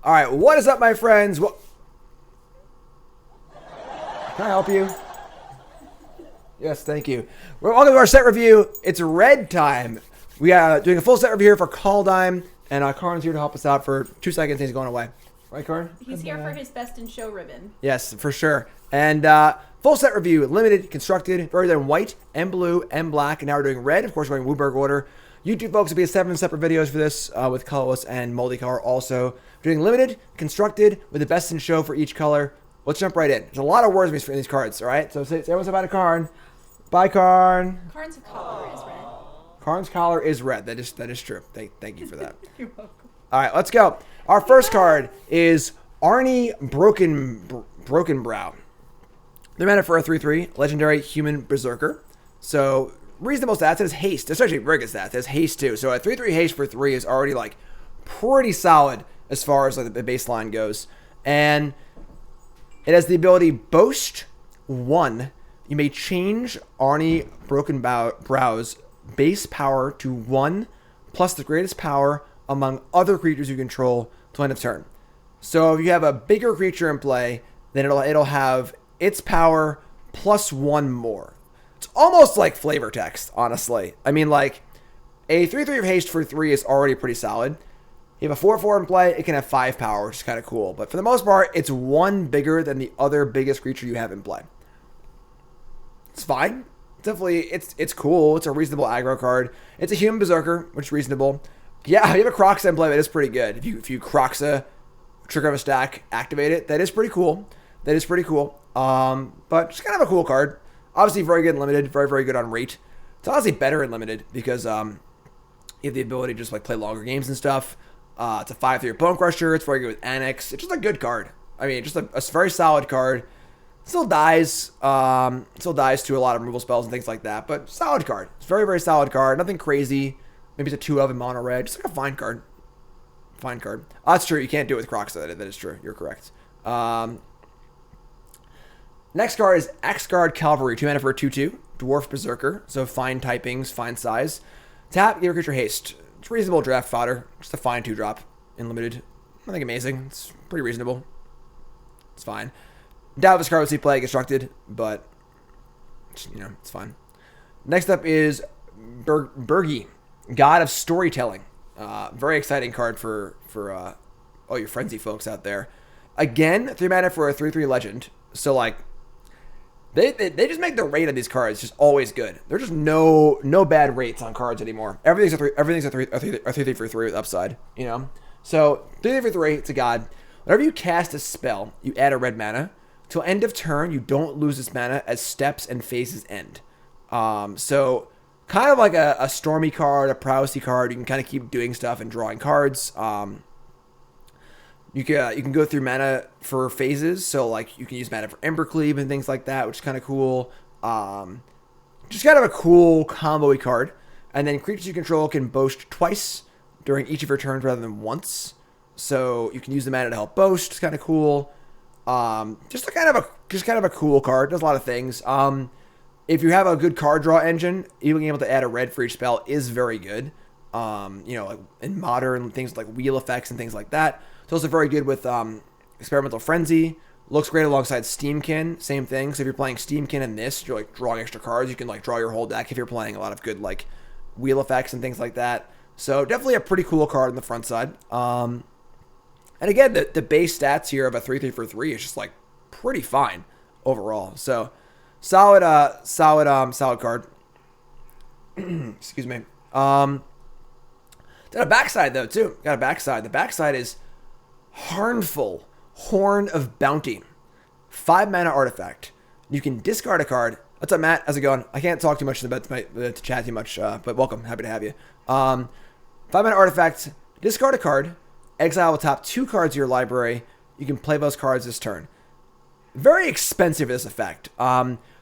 All right, what is up, my friends? Can I help you? Yes, thank you. We're welcome to our set review. It's red time. We are doing a full set review here for Kaldheim, and Karn's here to help us out for 2 seconds. He's going away. Right, Karn? He's here for his best in show ribbon. Yes, for sure. And full set review, limited, constructed, very then white and blue and black, and now we're doing red. Of course, we're going Wooberg order. YouTube folks will be 7 separate videos for this with colorless and multicolor also. We're doing limited, constructed, with the best in show for each color. Let's jump right in. There's a lot of words in these cards, all right? So say everyone's about a Karn. Bye, Karn. Karn's collar is red. Karn's collar is red. That is true. Thank you for that. You're welcome. All right, let's go. Our first card is Arnie Broken Brow. They're mana for a 3/3 legendary human berserker. So reasonable stats. It has haste. It's actually very good stats. It has haste too. So a 3/3 haste for 3 is already like pretty solid as far as like the baseline goes. And it has the ability Boast 1. You may change Arnie Broken Brow's base power to 1 plus the greatest power among other creatures you control till end of turn. So if you have a bigger creature in play, then it'll have its power plus 1 more. It's almost like flavor text, honestly. I mean, like, a 3/3 of haste for 3 is already pretty solid. You have a 4/4 in play, it can have 5 power, which is kind of cool. But for the most part, it's 1 bigger than the other biggest creature you have in play. It's fine. Definitely, it's cool. It's a reasonable aggro card. It's a human berserker, which is reasonable. Yeah, if you have a Croxa in play, that is pretty good. If you Croxa, trigger of a stack, activate it, that is pretty cool. That is pretty cool. But just kind of a cool card. Obviously, very good in limited. Very, very good on rate. It's honestly better in limited because you have the ability to just like play longer games and stuff. It's a 5/3 Bone Crusher. It's very good with Annex. It's just a good card. I mean, just a very solid card. Still dies to a lot of removal spells and things like that, but solid card. It's a very, very solid card. Nothing crazy. Maybe it's a 2 of in mono red. Just like a fine card. Fine card. That's true. You can't do it with Croxa. That is true. You're correct. Next card is Guard Calvary. 2 mana for a 2/2. Dwarf Berserker. So fine typings, fine size. Tap, give your creature haste. It's reasonable draft fodder. Just a fine 2-drop in limited. Nothing amazing. It's pretty reasonable. It's fine. Doubt this card would see play constructed, but it's fine. Next up is Bergy God of Storytelling. Very exciting card for all your frenzy folks out there. Again, 3 mana for a 3/3 legend. So like they just make the rate on these cards just always good. There's just no bad rates on cards anymore. Everything's a 3/3 for 3 with upside. So 3/3 for 3. It's a god. Whenever you cast a spell, you add a red mana. Till end of turn, you don't lose this mana as steps and phases end. So kind of like a Stormy card, a Prowessy card. You can kind of keep doing stuff and drawing cards. You can go through mana for phases. So like you can use mana for Embercleave and things like that, which is kind of cool. Just kind of a cool combo-y card. And then creatures you control can boast twice during each of your turns rather than once. So you can use the mana to help boast. It's kind of cool. Just kind of a cool card. Does a lot of things. If you have a good card draw engine, even being able to add a red for each spell is very good. Like in modern things like wheel effects and things like that. It's also very good with Experimental Frenzy. Looks great alongside Steamkin. Same thing. So if you're playing Steamkin in this, you're like drawing extra cards. You can like draw your whole deck if you're playing a lot of good like wheel effects and things like that. So definitely a pretty cool card on the front side. And again, the base stats here of a 3/3 for 3 is just like pretty fine overall. So solid card. Excuse me. Got a backside though too. Got a backside. The backside is Harnful, Horn of Bounty. 5 mana artifact. You can discard a card. What's up, Matt? How's it going? I can't talk too much to chat too much, but welcome. Happy to have you. 5 mana artifact. Discard a card. Exile the top 2 cards of your library. You can play those cards this turn. Very expensive this effect.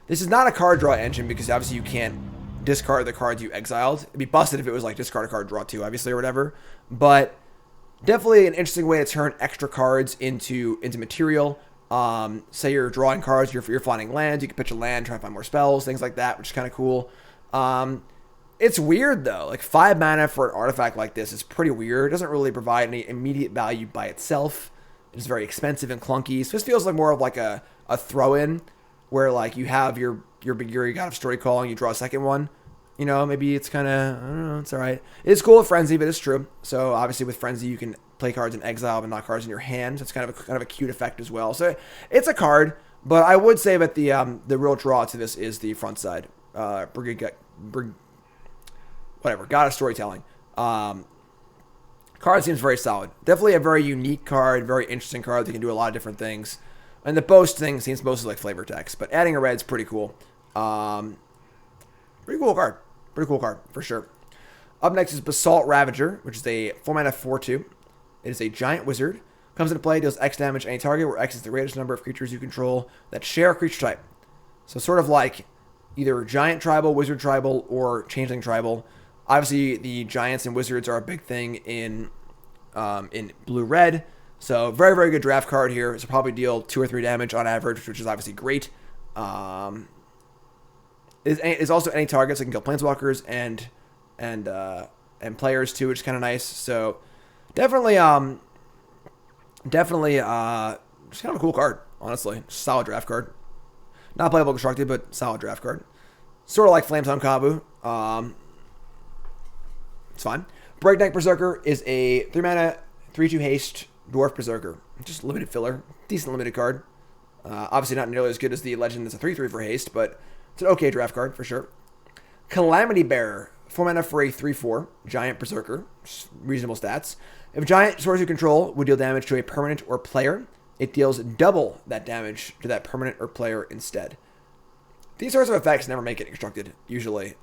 This is not a card draw engine because obviously you can't discard the cards you exiled. It'd be busted if it was like discard a card, draw 2, obviously, or whatever. But definitely an interesting way to turn extra cards into material. Say you're drawing cards, you're finding lands, you can pitch a land, try to find more spells, things like that, which is kind of cool. It's weird though, like 5 mana for an artifact like this is pretty weird. It doesn't really provide any immediate value by itself. It's very expensive and clunky. So this feels like more of like a throw-in where like you have your Bergy God of Storytelling, you draw a second one. You know, maybe it's kind of, I don't know, it's all right. It's cool with Frenzy, but it's true. So obviously with Frenzy, you can play cards in exile but not cards in your hand. So it's kind of a cute effect as well. So it's a card, but I would say that the real draw to this is the front side. God of Storytelling. Card seems very solid. Definitely a very unique card, very interesting card that can do a lot of different things. And the boast thing seems mostly like flavor text, but adding a red is pretty cool. Pretty cool card. Pretty cool card, for sure. Up next is Basalt Ravager, which is a 4-mana 4/2. It is a giant wizard. Comes into play, deals X damage to any target, where X is the greatest number of creatures you control that share a creature type. So sort of like either giant tribal, wizard tribal, or changeling tribal. Obviously, the giants and wizards are a big thing in blue-red. So very, very good draft card here. So probably deal 2 or 3 damage on average, which is obviously great. Is also any target, so it can kill planeswalkers and players too, which is kind of nice. So definitely just kind of a cool card, honestly. Solid draft card. Not playable constructed, but solid draft card. Sort of like Flames on Kabu. It's fine. Breakdank Berserker is a 3-mana 3/2 haste dwarf berserker. Just limited filler. Decent limited card. Obviously not nearly as good as the legend that's a 3/3 for haste, but it's an okay draft card for sure. Calamity Bearer, 4-mana for a 3/4 giant berserker. Reasonable stats. If a giant source you control would deal damage to a permanent or player, it deals double that damage to that permanent or player instead. These sorts of effects never make it constructed, usually.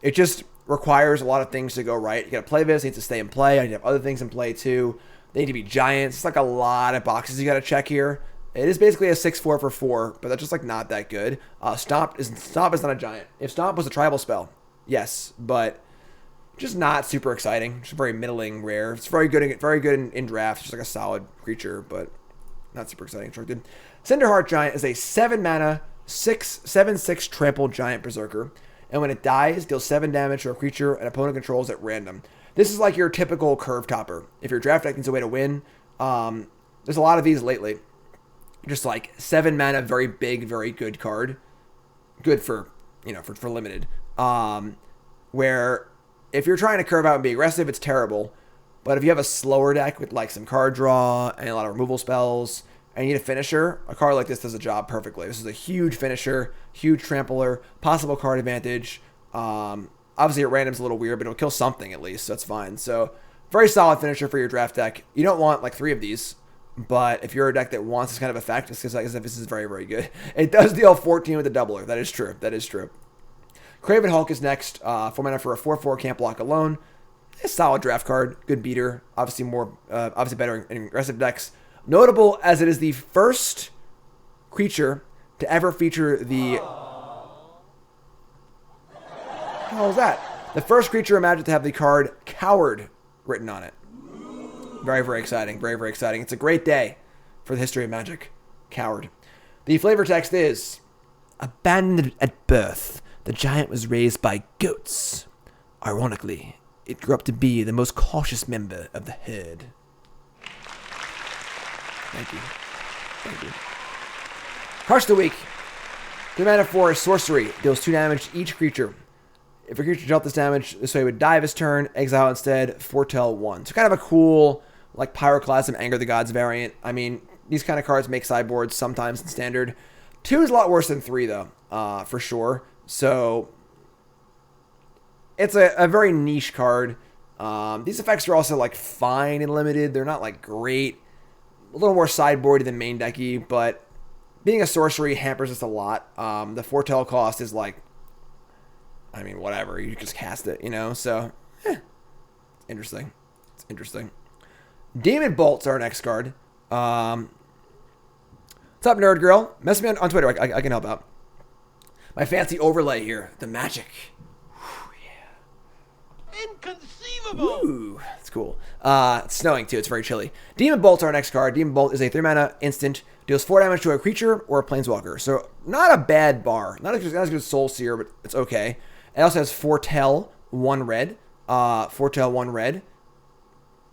It just requires a lot of things to go right. You gotta play this, it needs to stay in play. I need to have other things in play too. They need to be giants. It's like a lot of boxes you gotta check here. It is basically a 6/4 for 4, but that's just like not that good. Stomp is not a giant. If Stomp was a tribal spell, yes, but just not super exciting. Just very middling rare. It's very good in draft. Just like a solid creature, but not super exciting constructed. Cinderheart Giant is a 7-mana 7/6 trample giant berserker, and when it dies, deals 7 damage to a creature an opponent controls at random. This is like your typical curve topper. If your draft deck needs a way to win, there's a lot of these lately. Just like 7 mana, very big, very good card. Good for, for limited. Where if you're trying to curve out and be aggressive, it's terrible. But if you have a slower deck with like some card draw and a lot of removal spells, and you need a finisher, a card like this does the job perfectly. This is a huge finisher, huge trampler, possible card advantage. Obviously, at random's a little weird, but it'll kill something at least, so that's fine. So, very solid finisher for your draft deck. You don't want like 3 of these, but if you're a deck that wants this kind of effect, it's because this is very, very good. It does deal 14 with the doubler. That is true. That is true. Craven Hulk is next. 4 mana for a 4/4, can't block alone. A solid draft card, good beater. Obviously better in aggressive decks. Notable as it is the first creature to ever feature the... What the hell was that? The first creature imagined to have the card Coward written on it. Very, very exciting. Very, very exciting. It's a great day for the history of Magic. Coward. The flavor text is... Abandoned at birth, the giant was raised by goats. Ironically, it grew up to be the most cautious member of the herd. Thank you. Thank you. Crush the Weak. 3 mana for a sorcery. Deals 2 damage to each creature. If a creature dealt this damage, this way it would die this turn. Exile instead. Foretell 1. So kind of a cool, like, Pyroclasm, Anger the Gods variant. I mean, these kind of cards make sideboards sometimes in Standard. 2 is a lot worse than 3, though, for sure. So, it's a very niche card. These effects are also, like, fine and limited. They're not, like, great. A little more sideboardy than main decky, but being a sorcery hampers us a lot. The foretell cost is like, I mean, whatever. You just cast it, So, it's interesting. It's interesting. Demon Bolt's our next card. What's up, Nerd Girl? Message me on Twitter. I can help out. My fancy overlay here. The magic. Whew, yeah. Inconceivable! Ooh, it's cool. It's snowing too. It's very chilly. Demon Bolt's our next card. Demon Bolt is a 3 mana instant. Deals 4 damage to a creature or a planeswalker. So not a bad bar. Not as good as Soul Seer, but it's okay. It also has Foretell 1 red. Foretell 1 red.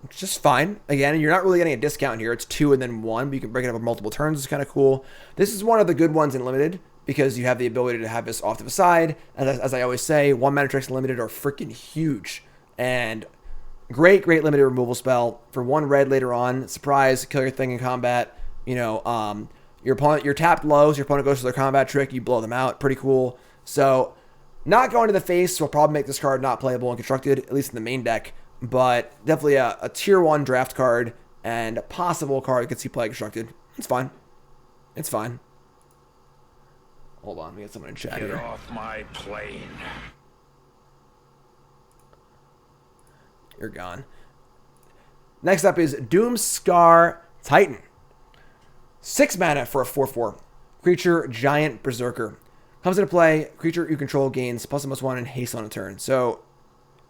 It's just fine. Again, you're not really getting a discount here. It's 2 and then 1, but you can break it up over multiple turns. It's kind of cool. This is one of the good ones in Limited because you have the ability to have this off to the side. As I always say, 1 mana tricks in Limited are freaking huge. And great limited removal spell for 1 red later on. Surprise, kill your thing in combat. You know, your opponent, you're tapped low, so your opponent goes to their combat trick, you blow them out. Pretty cool. So, not going to the face will probably make this card not playable and constructed, at least in the main deck. But definitely a tier 1 draft card and a possible card that could see play constructed. It's fine. It's fine. Hold on, we got someone in chat here. Get off my plane. You're gone. Next up is Doomscar Titan. 6 mana for a 4/4. Creature, Giant Berserker. Comes into play, creature you control gains +1/+1 and haste on a turn. So,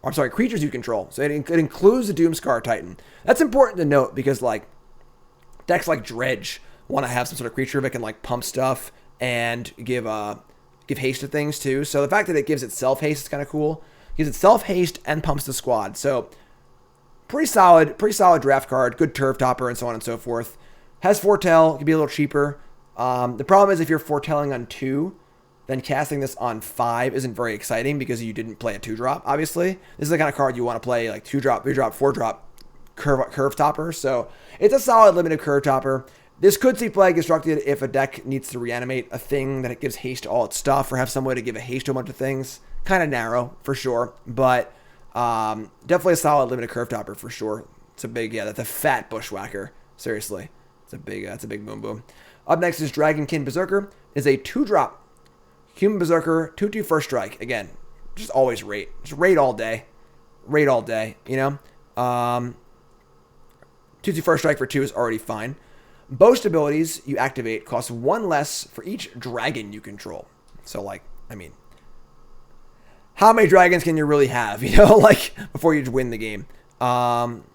I'm sorry, creatures you control. So it includes the Doomscar Titan. That's important to note because like decks like Dredge want to have some sort of creature that can like pump stuff and give haste to things too. So the fact that it gives itself haste is kind of cool. It gives itself haste and pumps the squad. So pretty solid draft card. Good turf topper and so on and so forth. Has foretell. Can be a little cheaper. The problem is if you're foretelling on 2. Then casting this on 5 isn't very exciting because you didn't play a 2-drop, obviously. This is the kind of card you want to play, like 2-drop, 3-drop, 4-drop curve topper. So it's a solid limited curve topper. This could see play constructed if a deck needs to reanimate a thing that it gives haste to all its stuff or have some way to give a haste to a bunch of things. Kind of narrow, for sure. But definitely a solid limited curve topper, for sure. It's a big, that's a fat bushwhacker. Seriously. It's a big boom boom. Up next is Dragonkin Berserker. It's a 2-drop. Human Berserker, 2/2 first strike. Again, just always rate. Just rate all day. Rate all day, you know? 2/2 first strike for 2 is already fine. Boast abilities you activate cost 1 less for each dragon you control. So, like, I mean, how many dragons can you really have, you know, like, before you win the game? But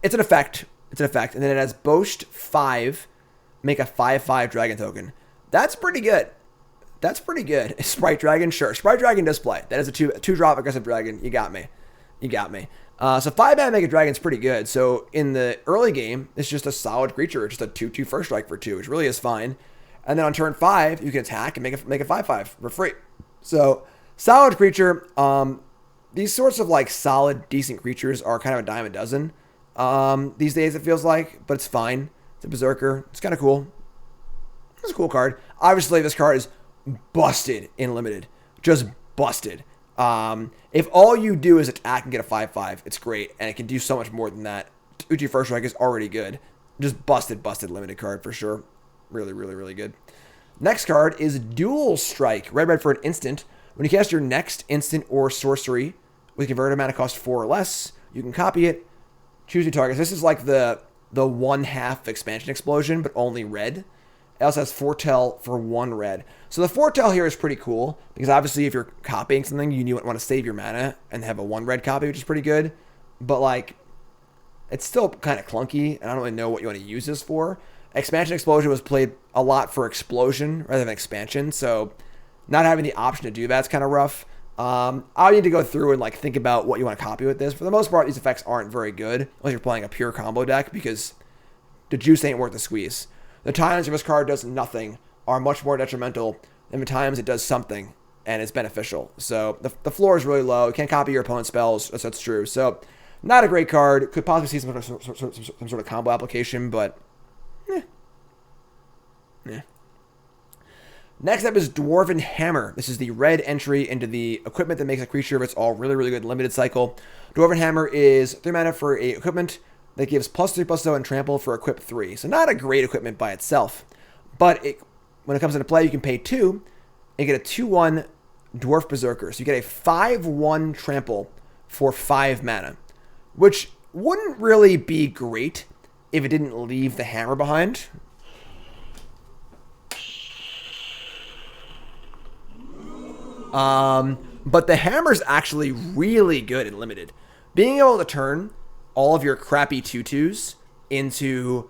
it's an effect. It's an effect. And then it has Boast 5, make a 5/5 dragon token. That's pretty good. That's pretty good. Sprite Dragon, sure. Sprite Dragon does play. That is a 2-drop aggressive dragon. You got me. You got me. So 5 mana make a dragon is pretty good. So in the early game, it's just a solid creature. It's just a 2/2 first strike for 2, which really is fine. And then on turn 5, you can attack and make a 5/5 for free. So solid creature. These sorts of like solid, decent creatures are kind of a dime a dozen these days, it feels like. But it's fine. It's a Berserker. It's kind of cool. It's a cool card. Obviously, this card is busted in Limited. Just busted. If all you do is attack and get a 5/5, it's great. And it can do so much more than that. Uchi First Strike is already good. Just busted Limited card for sure. Really good. Next card is Dual Strike. Red for an instant. When you cast your next instant or sorcery with converted mana cost 4 or less, you can copy it. Choose your targets. This is like the 1/2 expansion explosion, but only red. It also has foretell for 1 red. So the foretell here is pretty cool because obviously if you're copying something, you want to save your mana and have a 1 red copy, which is pretty good. But like, it's still kind of clunky, and I don't really know what you want to use this for. Expansion Explosion was played a lot for explosion rather than expansion, so not having the option to do that's kind of rough. I'll need to go through and like think about what you want to copy with this. For the most part, these effects aren't very good unless you're playing a pure combo deck because the juice ain't worth the squeeze. The times if this card does nothing are much more detrimental than the times it does something and it's beneficial. So the floor is really low. You can't copy your opponent's spells. That's true. So not a great card. Could possibly see some sort of combo application, but yeah. Next up is Dwarven Hammer. This is the red entry into the equipment that makes a creature that's all really good limited cycle. Dwarven Hammer is 3 mana for a equipment that gives +3/+0 and trample for equip 3. So not a great equipment by itself, but when it comes into play, you can pay 2 and get a 2/1 Dwarf Berserker. So you get a 5/1 trample for 5 mana, which wouldn't really be great if it didn't leave the hammer behind. But the hammer's actually really good in Limited. Being able to turn all of your crappy 2/2s into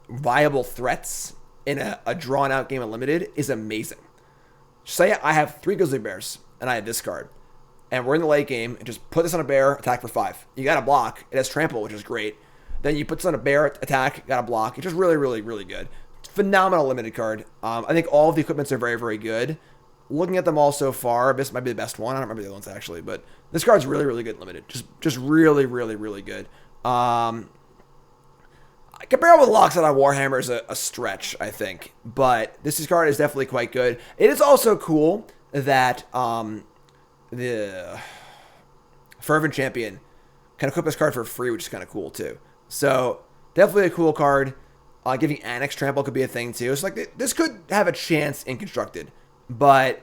viable threats in a drawn-out game of Limited is amazing. Say I have 3 Grizzly Bears, and I have this card. and we're in the late game, and just put this on a bear, attack for 5. You got to block. It has trample, which is great. Then you put this on a bear, attack, got to block. It's just really, really, really good. Phenomenal limited card. I think all of the equipments are very, very good. Looking at them all so far, this might be the best one. I don't remember the other ones actually, but this card's really, really good limited. Just really, really, really good. Comparable with Locks on Warhammer is a stretch, I think, but this card is definitely quite good. It is also cool that the Fervent Champion can equip this card for free, which is kind of cool too. So definitely a cool card. Giving Annex Trample could be a thing too. It's like this could have a chance in Constructed, but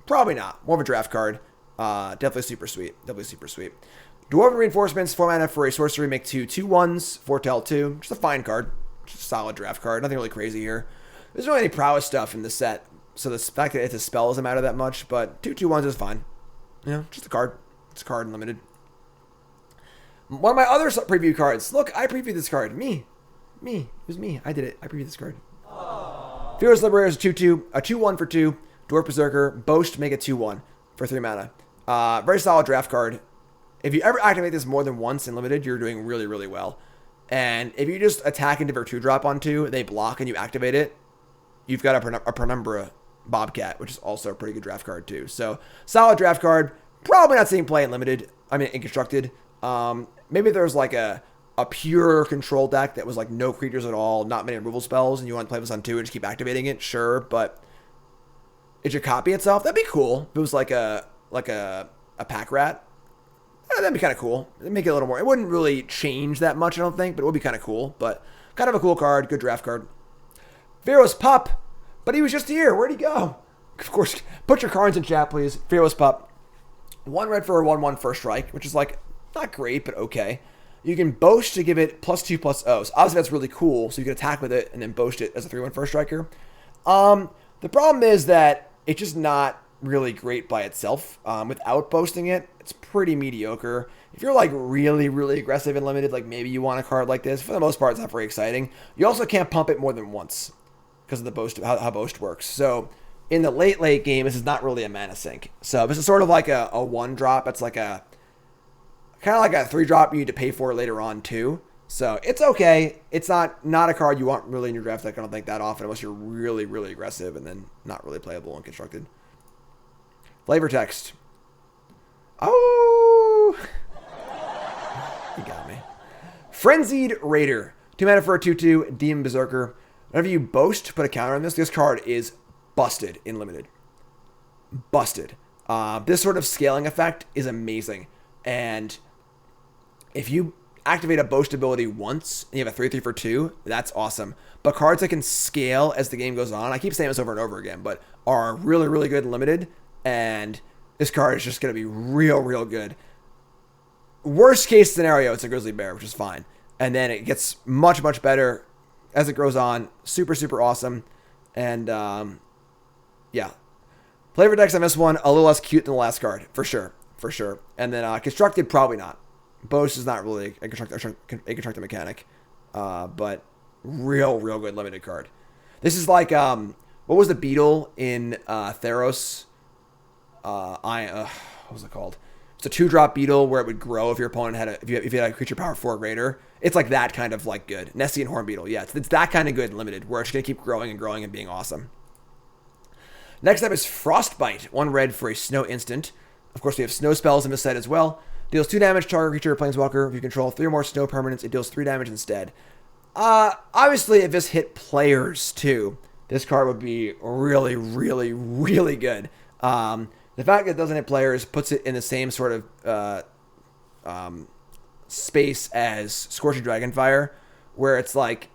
probably not. More of a draft card. Definitely super sweet. Definitely super sweet. Dwarven Reinforcements, 4 mana for a sorcery, make 2 2/1s, foretell 2. Just a fine card. Just a solid draft card. Nothing really crazy here. There's not really any prowess stuff in the set, so the fact that it's a spell doesn't matter that much, but 2 2/1s is fine. You know, just a card. It's a card and limited. One of my other preview cards. Look, I previewed this card. Me. It was me. I did it. I previewed this card. Fearless Liberator is a 2/2. A 2/1 for 2. Dwarf Berserker. Boast, make it 2/1 for 3 mana. Very solid draft card. If you ever activate this more than once in limited, you're doing really, really well. And if you just attack into their 2-drop on 2, they block and you activate it, you've got a Penumbra Bobcat, which is also a pretty good draft card too. So solid draft card. Probably not seeing play in limited. I mean, in Constructed. Maybe there's like a pure control deck that was like no creatures at all, not many removal spells, and you want to play this on 2 and just keep activating it. Sure, but it should copy itself. That'd be cool. If it was like a pack rat. That'd be kind of cool. It'd make it a little more. It wouldn't really change that much, I don't think, but it would be kind of cool. But kind of a cool card. Good draft card. Fearless Pup. But he was just here. Where'd he go? Of course, put your cards in chat, please. Fearless Pup. 1 red for a 1/1 first strike, which is like not great, but okay. You can boast to give it +2/+0. So obviously that's really cool. So you can attack with it and then boast it as a 3/1 first striker. The problem is that it's just not really great by itself. Without boasting it, it's pretty mediocre. If you're like really, really aggressive and limited, like maybe you want a card like this, for the most part, it's not very exciting. You also can't pump it more than once because of the boast, how boast works. So in the late game, this is not really a mana sink. So this is sort of like a 1-drop. It's like kind of like a 3-drop you need to pay for later on too. So it's okay. It's not a card you want really in your draft deck. I don't think that often, unless you're really, really aggressive and then not really playable and constructed. Flavor text. Oh, you got me. Frenzied Raider. 2 mana for a 2/2. Demon Berserker. Whenever you boast, put a counter on this card is busted in limited. Busted. This sort of scaling effect is amazing. And if you activate a boast ability once and you have a 3/3 for 2, that's awesome. But cards that can scale as the game goes on, I keep saying this over and over again, but are really, really good in limited. And this card is just going to be real, real good. Worst case scenario, it's a Grizzly Bear, which is fine. And then it gets much, much better as it goes on. Super, super awesome. And, yeah. Flavor text on this one, a little less cute than the last card, for sure. For sure. And then Constructed, probably not. Boast is not really a constructed mechanic. But real, real good limited card. This is like, what was the beetle in Theros? What was it called? It's a 2-drop beetle where it would grow if your opponent had if you had a creature power 4 or greater. It's like that kind of like good. Nessian Horn Beetle. Yeah, it's that kind of good and limited where it's going to keep growing and growing and being awesome. Next up is Frostbite. 1 red for a snow instant. Of course, we have snow spells in this set as well. Deals 2 damage to target creature or planeswalker. If you control 3 or more snow permanents, it deals 3 damage instead. Obviously, if this hit players too, this card would be really, really, really good. The fact that it doesn't hit players puts it in the same sort of space as Scorching Dragonfire, where it's like,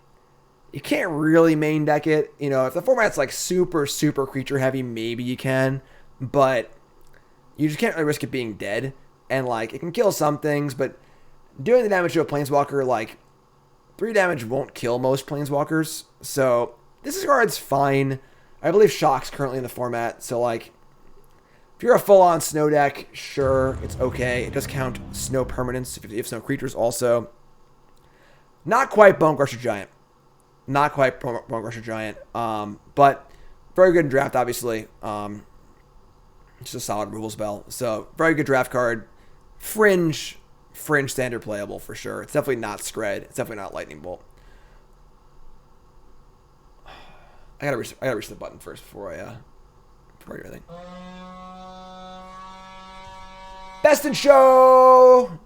you can't really main deck it. You know, if the format's like super, super creature heavy, maybe you can, but you just can't really risk it being dead. And like, it can kill some things, but doing the damage to a planeswalker, like 3 damage won't kill most planeswalkers. So this card's fine. I believe Shock's currently in the format, so like, if you're a full-on snow deck, sure, it's okay. It does count snow permanents if you have snow creatures also. Not quite Bone Crusher Giant. Not quite Bone Crusher Giant. But very good in draft, obviously. Just a solid removal spell. So very good draft card. Fringe standard playable for sure. It's definitely not Scred. It's definitely not Lightning Bolt. I gotta reach the button first before I do anything. Best in Show!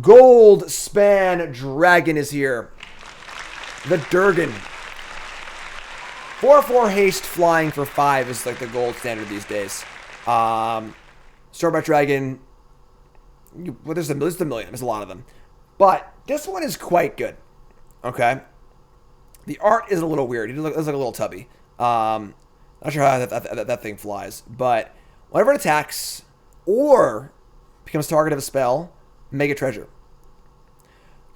Gold Span Dragon is here. The Durgan. 4/4 haste flying for 5 is like the gold standard these days. Sprite Dragon. Well, there's a million. There's a lot of them. But this one is quite good. Okay? The art is a little weird. It looks like a little tubby. Not sure how that thing flies. But whenever it attacks or becomes target of a spell, make a treasure.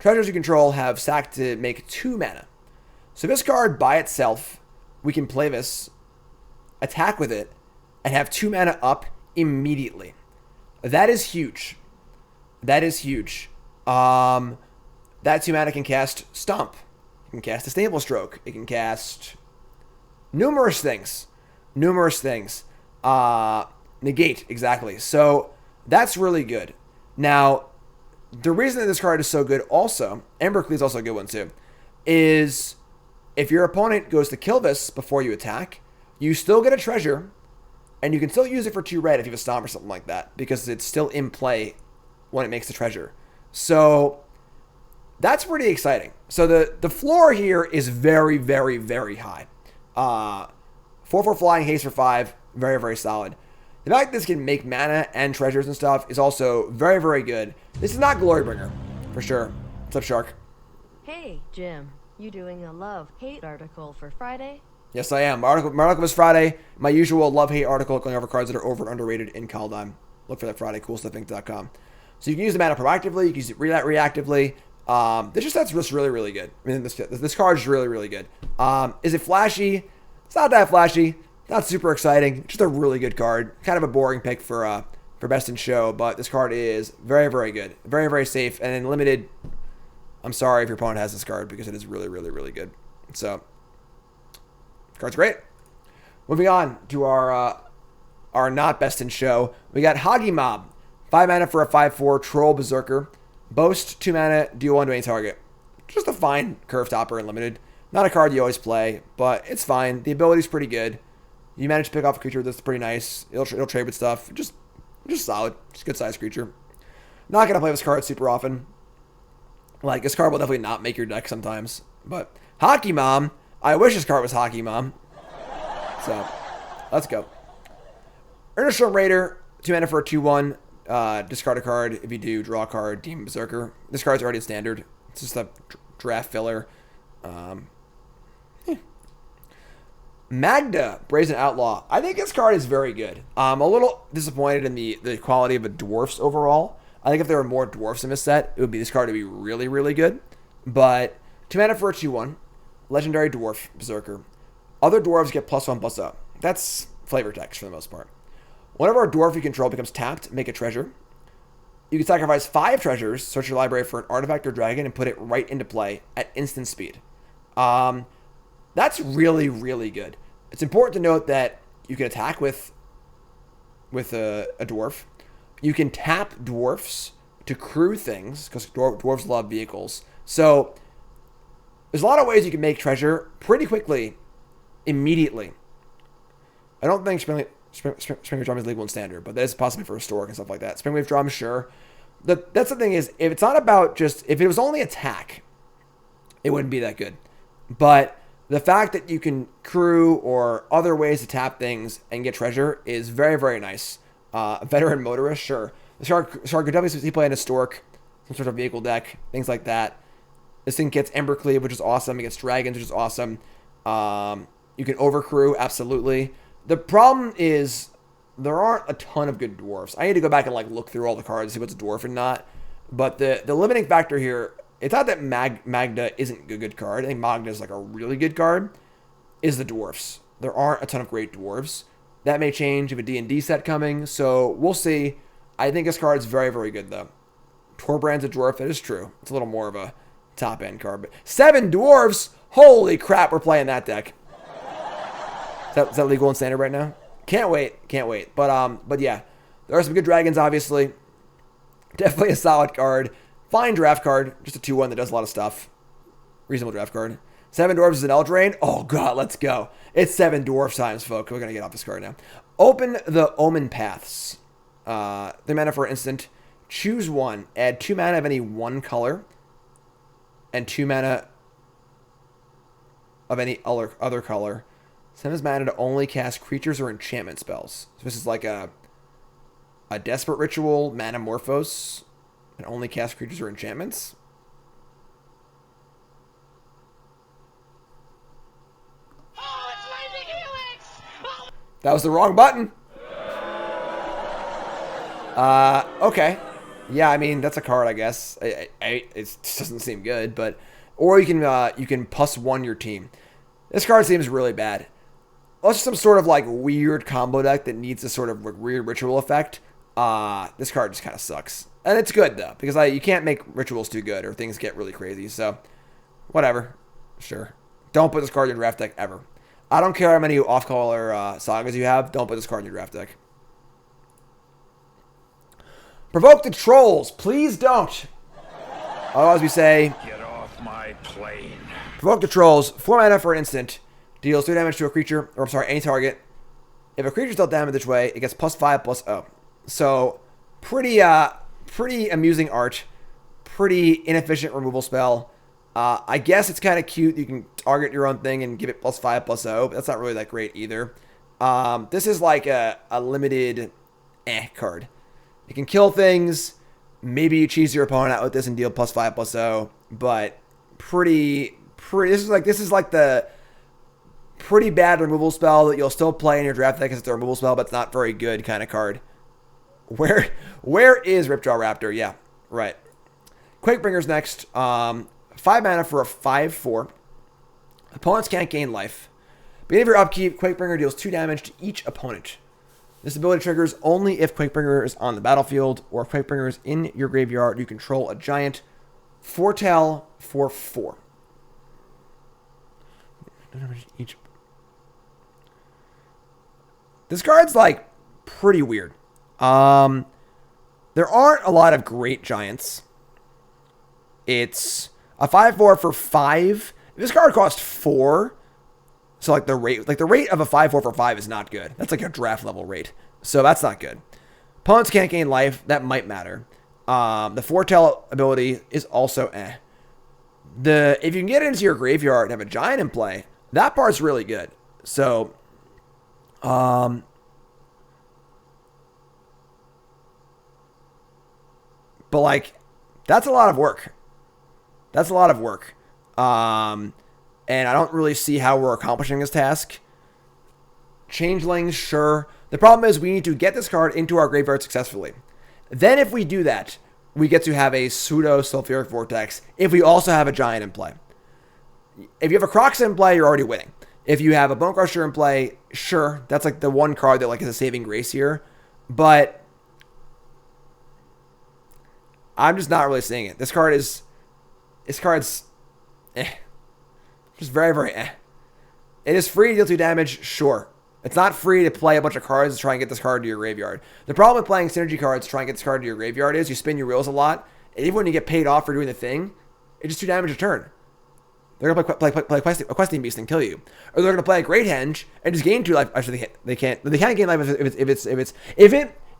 Treasures you control have sacked to make 2 mana. So this card by itself, we can play this, attack with it, and have 2 mana up immediately. That is huge. That is huge. That 2 mana can cast Stomp. It can cast a Stable Stroke. It can cast numerous things. Negate, exactly. So that's really good. Now, the reason that this card is so good also, and Berkeley is also a good one too, is if your opponent goes to kill this before you attack, you still get a treasure, and you can still use it for 2 red if you have a Stomp or something like that, because it's still in play when it makes the treasure. So that's pretty exciting. So the floor here is very, very, very high. 4/4 flying, haste for 5, very, very solid. The fact that this can make mana and treasures and stuff is also very, very good. This is not Glory Bringer, for sure. What's up, Shark? Hey, Jim. You doing a love-hate article for Friday? Yes, I am. My article was Friday. My usual love-hate article going over cards that are over and underrated in Kaldheim. Look for that Friday, coolstuffinc.com. So you can use the mana proactively. You can use it reactively. That's just really, really good. I mean, this card is really, really good. Is it flashy? It's not that flashy. Not super exciting. Just a really good card. Kind of a boring pick for Best in Show, but this card is very, very good. Very, very safe. And in limited, I'm sorry if your opponent has this card because it is really, really, really good. So, card's great. Moving on to our not Best in Show. We got Hoggy Mob. 5 mana for a 5/4 Troll Berserker. Boast 2 mana, deal 1 to any target. Just a fine curve topper in limited. Not a card you always play, but it's fine. The ability's pretty good. You manage to pick off a creature that's pretty nice. It'll trade with stuff. Just solid. Just a good sized creature. Not gonna play this card super often. Like, this card will definitely not make your deck sometimes. But Hockey Mom, I wish this card was Hockey Mom. So, let's go. Earnestone Raider, 2 mana for a 2/1. Discard a card. If you do, draw a card. Demon Berserker. This card's already standard. It's just a draft filler. Magda, Brazen Outlaw. I think this card is very good. I'm a little disappointed in the quality of the dwarfs overall. I think if there were more dwarfs in this set, this card would be really, really good. But 2 mana for a 2/1. Legendary Dwarf Berserker. Other dwarves get +1/+up. That's flavor text for the most part. Whenever a dwarf you control becomes tapped, make a treasure. You can sacrifice 5 treasures, search your library for an artifact or dragon, and put it right into play at instant speed. That's really, really good. It's important to note that you can attack with a dwarf. You can tap dwarfs to crew things, because dwarves love vehicles. So there's a lot of ways you can make treasure pretty quickly, immediately. I don't think Springwave Drum is legal in Standard, but that is possibly for Historic and stuff like that. Springwave Drum, sure. That's the thing is, if it's not about if it was only attack, it wouldn't be that good. But the fact that you can crew or other ways to tap things and get treasure is very, very nice. Veteran Motorist, sure. This card could definitely play in Historic, some sort of vehicle deck, things like that. This thing gets Embercleave, which is awesome. It gets Dragons, which is awesome. You can overcrew, absolutely. The problem is there aren't a ton of good dwarfs. I need to go back and look through all the cards, see what's a dwarf and not. But the limiting factor here, it's not that Magda isn't a good card. I think Magda is a really good card. Is the dwarfs. There aren't a ton of great dwarves. That may change if a D&D set coming. So we'll see. I think this card is very, very good though. Torbrand's a dwarf. That is true. It's a little more of a top end card. But 7 dwarves. Holy crap! We're playing that deck. Is that legal in Standard right now? Can't wait. But yeah, there are some good dragons, obviously. Definitely a solid card. Fine draft card. Just a 2/1 that does a lot of stuff. Reasonable draft card. 7 dwarves is an Eldraine. Oh, God, let's go. It's 7 dwarf times, folks. We're going to get off this card now. Open the Omen Paths. 3 mana for an instant. Choose one. Add 2 mana of any one color. And 2 mana of any other color. Send this mana to only cast creatures or enchantment spells. So this is like a Desperate Ritual, Manamorphose, and only cast creatures or enchantments. That was the wrong button. Okay. Yeah, I mean, that's a card, I guess. It doesn't seem good, but... Or you can +1 your team. This card seems really bad. Unless it's some sort of, like, weird combo deck that needs a sort of weird ritual effect. This card just kind of sucks. And it's good, though, because you can't make rituals too good or things get really crazy, so... Whatever. Sure. Don't put this card in your draft deck, ever. I don't care how many off-color sagas you have. Don't put this card in your draft deck. Provoke the trolls. Please don't. Otherwise we say... Get off my plane. Provoke the trolls. 4 mana for an instant. Deals 3 damage to a creature. Or, I'm sorry, any target. If a creature's dealt damage this way, it gets +5/+0. So, pretty amusing art. Pretty inefficient removal spell. I guess it's kind of cute. You can target your own thing and give it +5/+0, but that's not really that great either. This is like a limited card. You can kill things. Maybe you cheese your opponent out with this and deal +5/+0, but pretty. This is like the pretty bad removal spell that you'll still play in your draft deck because it's a removal spell, but it's not very good kind of card. Where is Ripjaw Raptor? Yeah, right. Quake Bringer's next. 5 mana for a 5/4. Opponents can't gain life. Beginning of your upkeep, Quake Bringer deals 2 damage to each opponent. This ability triggers only if Quake Bringer is on the battlefield or if Quake Bringer is in your graveyard. You control a giant foretell for 4. Each. This card's like pretty weird. There aren't a lot of great giants. It's a 5/4 for 5. This card costs 4. So like the rate of a 5/4 for 5 is not good. That's like a draft level rate. So that's not good. Opponents can't gain life. That might matter. The foretell ability is also if you can get it into your graveyard and have a giant in play, that part's really good. So but like that's a lot of work. And I don't really see how we're accomplishing this task. Changelings, sure. The problem is we need to get this card into our graveyard successfully. Then if we do that, we get to have a pseudo Sulfuric Vortex if we also have a giant in play. If you have a Crocs in play, you're already winning. If you have a Bone Crusher in play, sure. That's like the one card that like is a saving grace here. But I'm just not really seeing it. This card's just very, very It is free to deal 2 damage, sure. It's not free to play a bunch of cards to try and get this card to your graveyard. The problem with playing synergy cards to try and get this card to your graveyard is you spin your wheels a lot, and even when you get paid off for doing the thing, it's just 2 damage a turn. They're going to play a Questing Beast and kill you. Or they're going to play a Great Henge and just gain 2 life. Actually, they can't gain life if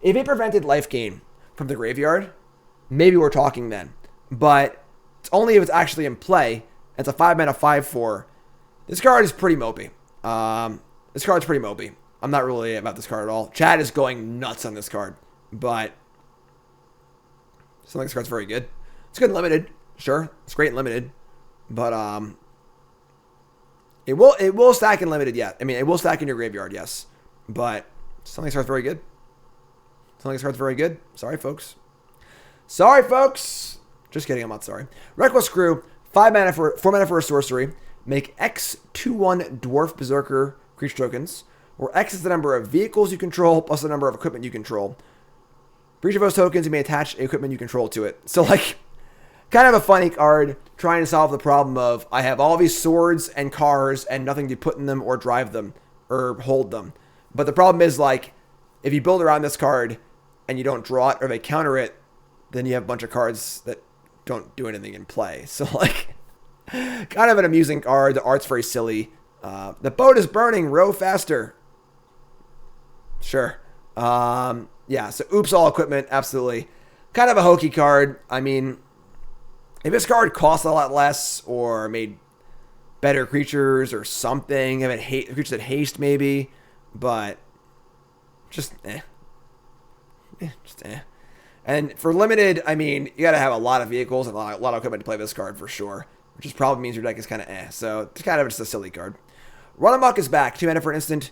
it prevented life gain from the graveyard, maybe we're talking then. But it's only if it's actually in play. It's a 5 mana 5/4. This card is pretty mopey. This card's pretty mopey. I'm not really about this card at all. Chad is going nuts on this card, but I still think this card's very good. It's good in limited, sure. It's great in limited, but it will stack in limited. Yeah, I mean it will stack in your graveyard. Yes, but something this card's very good. Sorry, folks. Just kidding. I'm not sorry. Reckless Crew. 4 mana for a sorcery. Make X 2/1 Dwarf Berserker creature tokens, where X is the number of vehicles you control plus the number of equipment you control. For each of those tokens, you may attach equipment you control to it. So, like, kind of a funny card trying to solve the problem of I have all these swords and cars and nothing to put in them or drive them or hold them. But the problem is, like, if you build around this card and you don't draw it or they counter it, then you have a bunch of cards that don't do anything in play. So, like, kind of an amusing card. The art's very silly. The boat is burning. Row faster. Sure. Yeah, so oops all equipment. Absolutely. Kind of a hokey card. I mean, if this card costs a lot less or made better creatures or something, if it creatures that haste maybe, but just just eh. And for limited, I mean, you got to have a lot of vehicles and a lot of equipment to play this card for sure, which just probably means your deck is kind of so it's kind of just a silly card. Run Amok is back. 2 mana for an instant.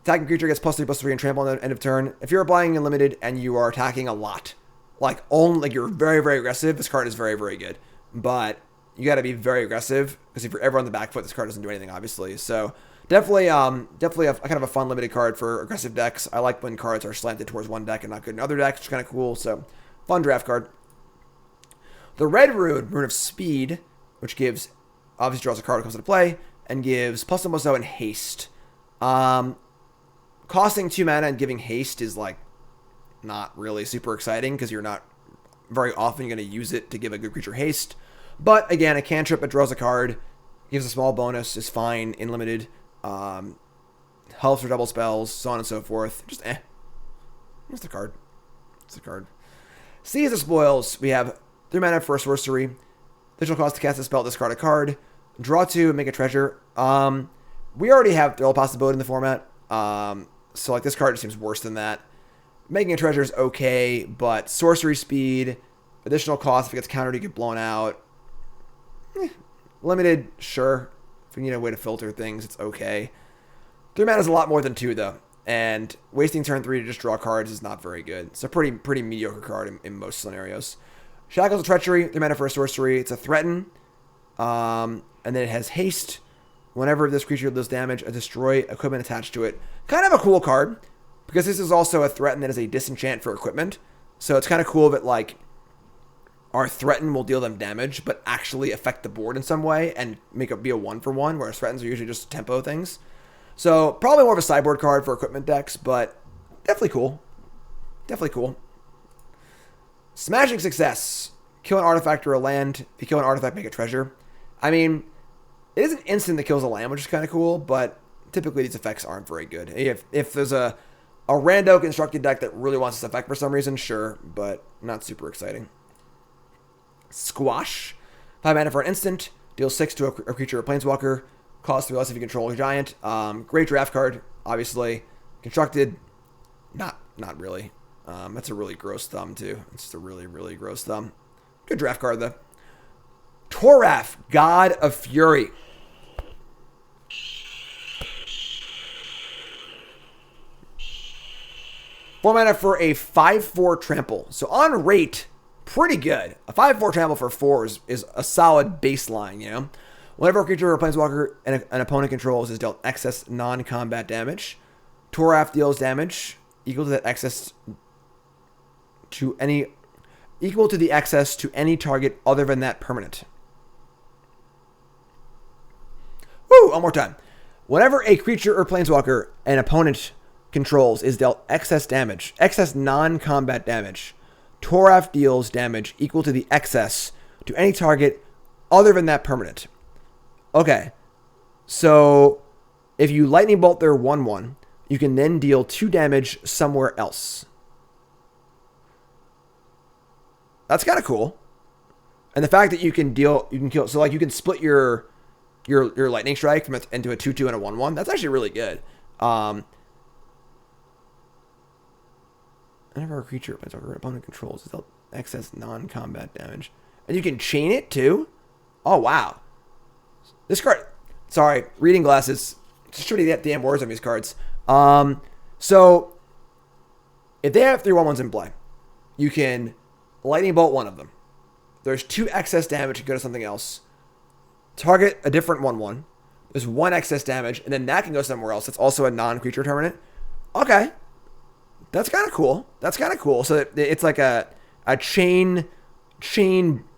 Attacking creature gets +3/+3 and trample on the end of turn. If you're applying unlimited and you are attacking a lot, like you're very, very aggressive, this card is very, very good. But you got to be very aggressive because if you're ever on the back foot, this card doesn't do anything, obviously. So definitely a kind of a fun limited card for aggressive decks. I like when cards are slanted towards one deck and not good in other decks, which is kind of cool. So fun draft card. The red rune of speed, which gives obviously draws a card that comes into play and gives +1/+0 and haste. Costing 2 mana and giving haste is like not really super exciting because you're not very often going to use it to give a good creature haste. But again, a cantrip that draws a card, gives a small bonus, is fine in limited. Helps for double spells, so on and so forth. Just It's a card. It's a card. Seize the Spoils. We have 3 mana for a sorcery. Additional cost to cast a spell, discard a card. Draw 2 and make a treasure. We already have Thrill Possibility in the format. So like this card just seems worse than that. Making a treasure is okay, but sorcery speed, additional cost if it gets countered, you get blown out. Limited, sure. If you need a way to filter things, it's okay. 3 mana is a lot more than 2 though, and wasting turn 3 to just draw cards is not very good. It's a pretty mediocre card in most scenarios. Shackles Treachery, 3 mana for a sorcery. It's a threaten, and then it has haste. Whenever this creature does damage, a destroy equipment attached to it. Kind of a cool card, because this is also a threaten that is a disenchant for equipment. So it's kind of cool that, like, our threaten will deal them damage, but actually affect the board in some way and make it be a 1-for-1, whereas threatens are usually just tempo things. So probably more of a sideboard card for equipment decks, but definitely cool. Definitely cool. Smashing Success. Kill an artifact or a land. If you kill an artifact, make a treasure. I mean, it is an instant that kills a land, which is kind of cool, but typically these effects aren't very good. If there's a rando constructed deck that really wants this effect for some reason, sure, but not super exciting. Squash. 5 mana for an instant. Deals 6 to a creature or planeswalker. Costs 3 less if you control a giant. Great draft card, obviously. Constructed, not really. That's a really gross thumb, too. It's just a really, really gross thumb. Good draft card, though. Toraf, God of Fury. Four mana for a 5/4 trample. So on rate, pretty good. A 5/4 trample for 4 is a solid baseline, you know? Whenever a creature or planeswalker an opponent controls is dealt excess non-combat damage, Toraf deals damage equal to that excess to any target other than that permanent. Woo! One more time. Whenever a creature or planeswalker an opponent controls is dealt excess non-combat damage, Toraf deals damage equal to the excess to any target other than that permanent. Okay, so if you lightning bolt their 1/1, you can then deal 2 damage somewhere else. That's kind of cool. And the fact that you can kill, so like you can split your lightning strike from into a 2/2 and a 1/1. That's actually really good. Whenever a creature or opponent controls is dealt excess non-combat damage, and you can chain it too. Oh wow, this card. Sorry, reading glasses. Just too many damn words on these cards. So if they have 3/1/1s in play, you can lightning bolt one of them. There's 2 excess damage to go to something else. Target a different 1/1. There's 1 excess damage, and then that can go somewhere else. That's also a non-creature permanent. Okay. That's kind of cool. So it's like a chain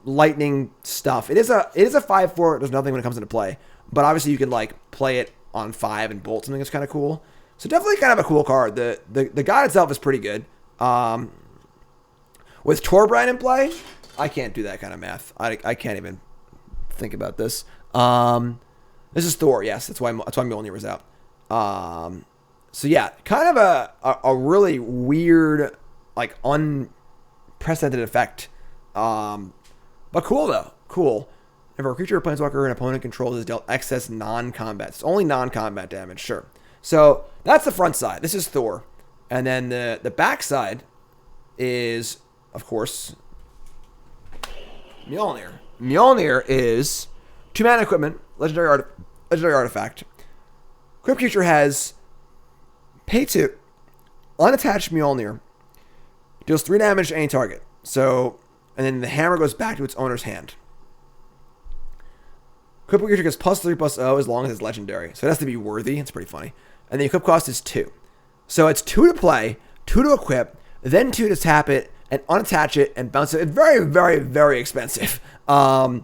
lightning stuff. It is a 5/4. There's nothing when it comes into play. But obviously you can like play it on 5 and bolt something that's kind of cool. So definitely kind of a cool card. The god itself is pretty good. With Torbran in play, I can't do that kind of math. I can't even think about this. This is Thor. Yes, that's why Mjolnir was out. So yeah, kind of a really weird, like unprecedented effect. But cool though. Cool. If a creature, planeswalker, an opponent controls is dealt excess non-combat. It's only non-combat damage, sure. So that's the front side. This is Thor. And then the back side is, of course, Mjolnir. Mjolnir is 2-mana equipment, legendary artifact. Equipped creature has pay 2, unattached Mjolnir, deals 3 damage to any target. So, and then the hammer goes back to its owner's hand. Equipped creature gets +3/+0 as long as it's legendary. So it has to be worthy. It's pretty funny. And the equip cost is 2. So it's 2 to play, 2 to equip, then 2 to tap it, and unattach it, and bounce it. It's very, very, very expensive. That's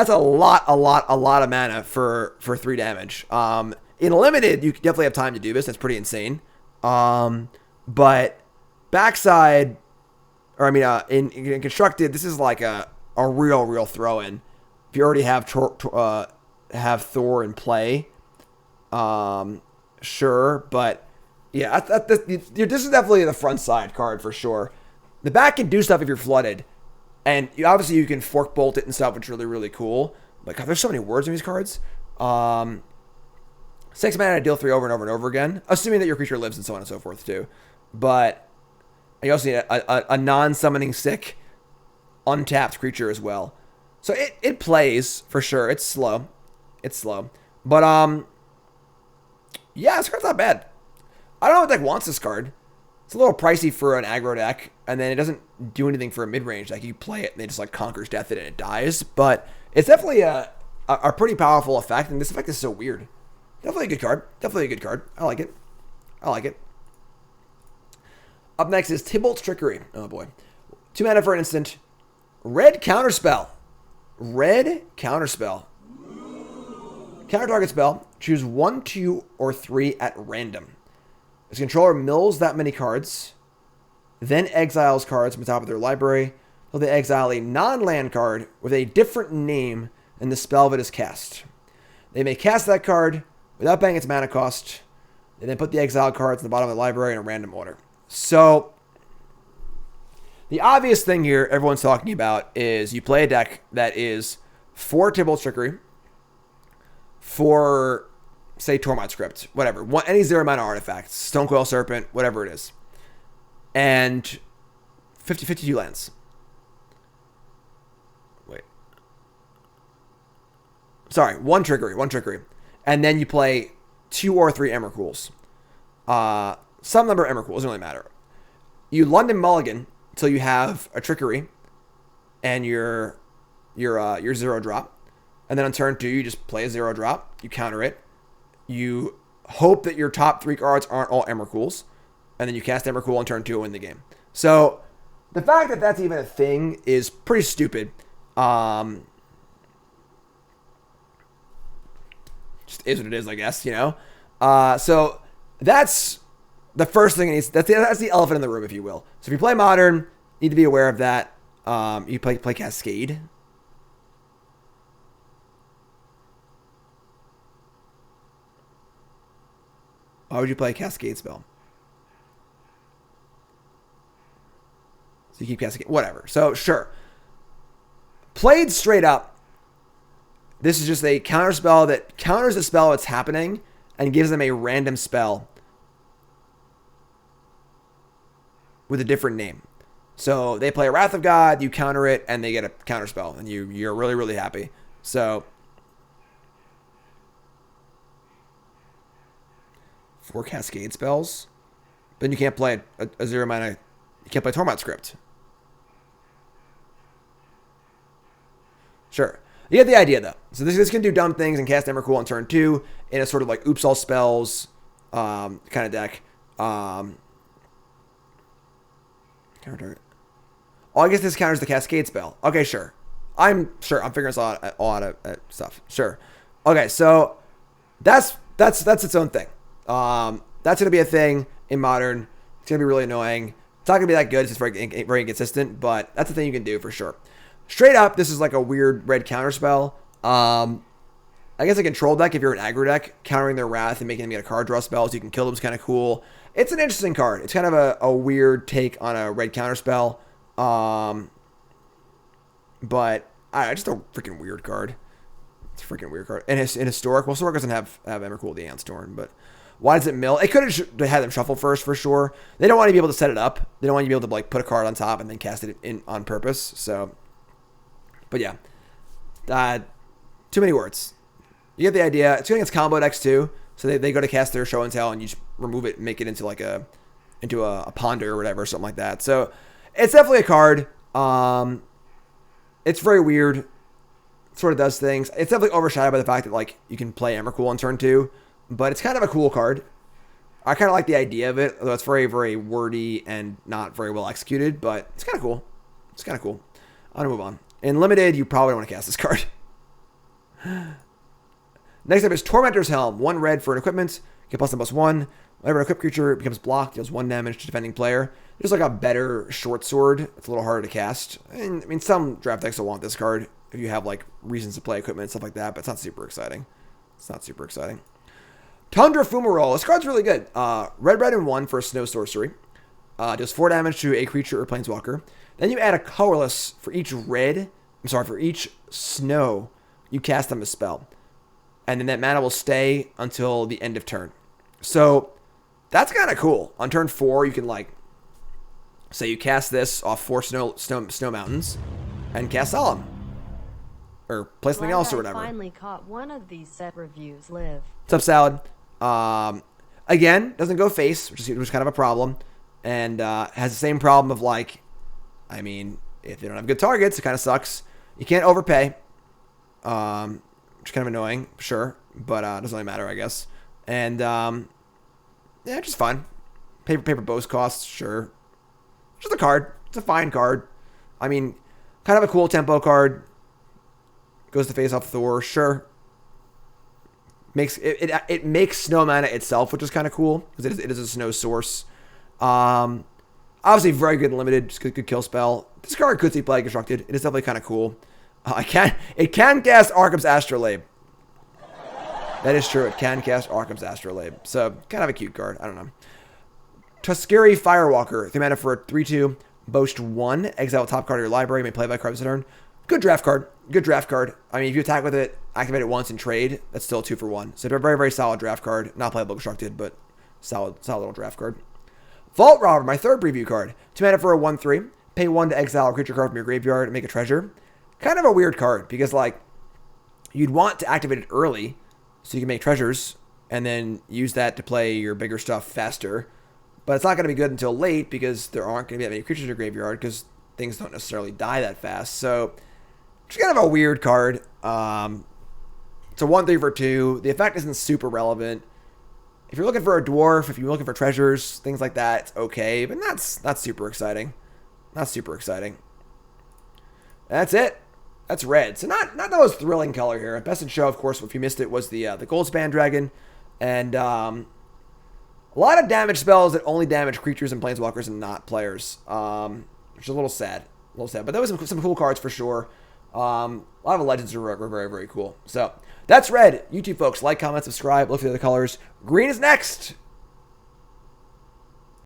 a lot of mana for 3 damage. In limited, you definitely have time to do this. That's pretty insane. But backside, or I mean, in constructed, this is like a real throw-in. If you already have Thor in play, sure, but yeah, this is definitely the front side card for sure. The back can do stuff if you're flooded, and obviously you can fork bolt it and stuff, which is really, really cool. But God, there's so many words in these cards. 6 mana to deal 3 over and over and over again, assuming that your creature lives and so on and so forth too. But you also need a non-summoning sick, untapped creature as well. So it plays for sure. It's slow. But yeah, this card's not bad. I don't know what deck wants this card. It's a little pricey for an aggro deck, and then it doesn't do anything for a mid-range deck. You play it and it just like conquers death and it dies. But it's definitely a pretty powerful effect, and this effect is so weird. Definitely a good card. I like it. Up next is Tibbles Trickery. Oh boy. 2 mana for an instant. Red counterspell. Counter target spell. Choose 1, 2, or 3 at random. Its controller mills that many cards, then exiles cards from the top of their library until they exile a non-land card with a different name than the spell that is cast. They may cast that card without paying its mana cost, and then put the exiled cards in the bottom of the library in a random order. So, the obvious thing here everyone's talking about is you play a deck that is 4 Tibbles Trickery, 4, say, Tormod Script, whatever. Any 0-mana artifacts, Stonecoil Serpent, whatever it is. And 52 lands. Wait. Sorry, 1 trickery. And then you play 2 or 3 Emrakuls. Some number of Emrakuls, doesn't really matter. You London Mulligan until you have a trickery and your 0-drop. And then on turn 2, you just play a 0-drop. You counter it. You hope that your top 3 cards aren't all Emrakuls. And then you cast Emrakul on turn 2 and win the game. So, the fact that that's even a thing is pretty stupid. Just is what it is, I guess, you know? So, that's the first thing it needs. That's the elephant in the room, if you will. So, if you play Modern, you need to be aware of that. You play Cascade. Why would you play a Cascade spell? So you keep Cascade. Whatever. So, sure. Played straight up, this is just a counter spell that counters the spell that's happening and gives them a random spell with a different name. So, they play Wrath of God, you counter it, and they get a counter spell. And you're really, really happy. So, 4 Cascade spells. Then you can't play a 0-mana. You can't play Tormod Script. Sure. You get the idea, though. So this can do dumb things and cast Emrakul on turn 2 in a sort of like oops all spells kind of deck. Counter target. Oh, I guess this counters the Cascade spell. Okay, sure. I'm figuring this all out of stuff. Sure. Okay, so that's its own thing. That's going to be a thing in Modern. It's going to be really annoying. It's not going to be that good. It's just very inconsistent, but that's a thing you can do for sure. Straight up, this is like a weird red counterspell. I guess a control deck, if you're an aggro deck, countering their wrath and making them get a card draw spell so you can kill them is kind of cool. It's an interesting card. It's kind of a weird take on a red counterspell. But just a freaking weird card. It's a freaking weird card. And in Historic, well, Historic doesn't have Emrakul the Antstorm, but why does it mill? It could have had them shuffle first for sure. They don't want to be able to set it up. They don't want you to be able to like put a card on top and then cast it in on purpose. So, but yeah, too many words. You get the idea. It's good against combo decks too. So they go to cast their Show and Tell and you just remove it and make it into like a Ponder or whatever, something like that. So it's definitely a card. It's very weird. It sort of does things. It's definitely overshadowed by the fact that like you can play Emrakul on turn 2, but it's kind of a cool card. I kind of like the idea of it, although it's very, very wordy and not very well executed, but it's kind of cool. It's kind of cool. I'm going to move on. In Limited, you probably don't want to cast this card. Next up is Tormentor's Helm. 1 red for an equipment. Get +1/+1. Whenever an equipped creature becomes blocked, deals 1 damage to defending player. There's like a better short sword. It's a little harder to cast. And I mean, some draft decks will want this card if you have like reasons to play equipment and stuff like that, but it's not super exciting. It's not super exciting. Tundra Fumarole. This card's really good. Red and 1 for a snow sorcery. Does 4 damage to a creature or planeswalker. Then you add a colorless for each for each snow you cast them a spell. And then that mana will stay until the end of turn. So that's kind of cool. On turn 4, you can like say you cast this off 4 snow mountains and cast Solemn. Or play something else or whatever. I finally caught one of these set reviews live. What's up, Salad? Again, doesn't go face, which is kind of a problem. And has the same problem of like, I mean, if they don't have good targets, it kind of sucks. You can't overpay. Which is kind of annoying, sure. But it doesn't really matter, I guess. And yeah, just fine. Paper bows costs, sure. Just a card. It's a fine card. I mean, kind of a cool tempo card. Goes to face off Thor, sure. It makes snow mana itself, which is kind of cool because it is a snow source. Obviously, very good in Limited, just good kill spell. This card could see play constructed. It is definitely kind of cool. It can cast Arkham's Astrolabe. That is true. It can cast Arkham's Astrolabe. So, kind of a cute card. I don't know. Tuskeri Firewalker. 3 mana for a 3/2. Boast 1. Exile top card of your library. You may play by card this turn. Good draft card. Good draft card. I mean, if you attack with it, activate it once and trade, that's still 2 for 1. So, a very, very solid draft card. Not playable constructed, but solid little draft card. Vault Robber, my 3rd preview card. 2 mana for a 1/3. Pay 1 to exile a creature card from your graveyard and make a treasure. Kind of a weird card because, like, you'd want to activate it early so you can make treasures and then use that to play your bigger stuff faster. But it's not going to be good until late because there aren't going to be that many creatures in your graveyard because things don't necessarily die that fast. So, it's kind of a weird card. It's a 1/3 for 2. The effect isn't super relevant. If you're looking for a dwarf, if you're looking for treasures, things like that, it's okay. But not super exciting. Not super exciting. That's it. That's red. So not the most thrilling color here. Best in show, of course, if you missed it, was the Goldspan Dragon. And a lot of damage spells that only damage creatures and planeswalkers and not players. Which is a little sad. But there was some cool cards for sure. A lot of the legends were very, very cool. So that's red. YouTube folks, like, comment, subscribe, look for the other colors. Green is next.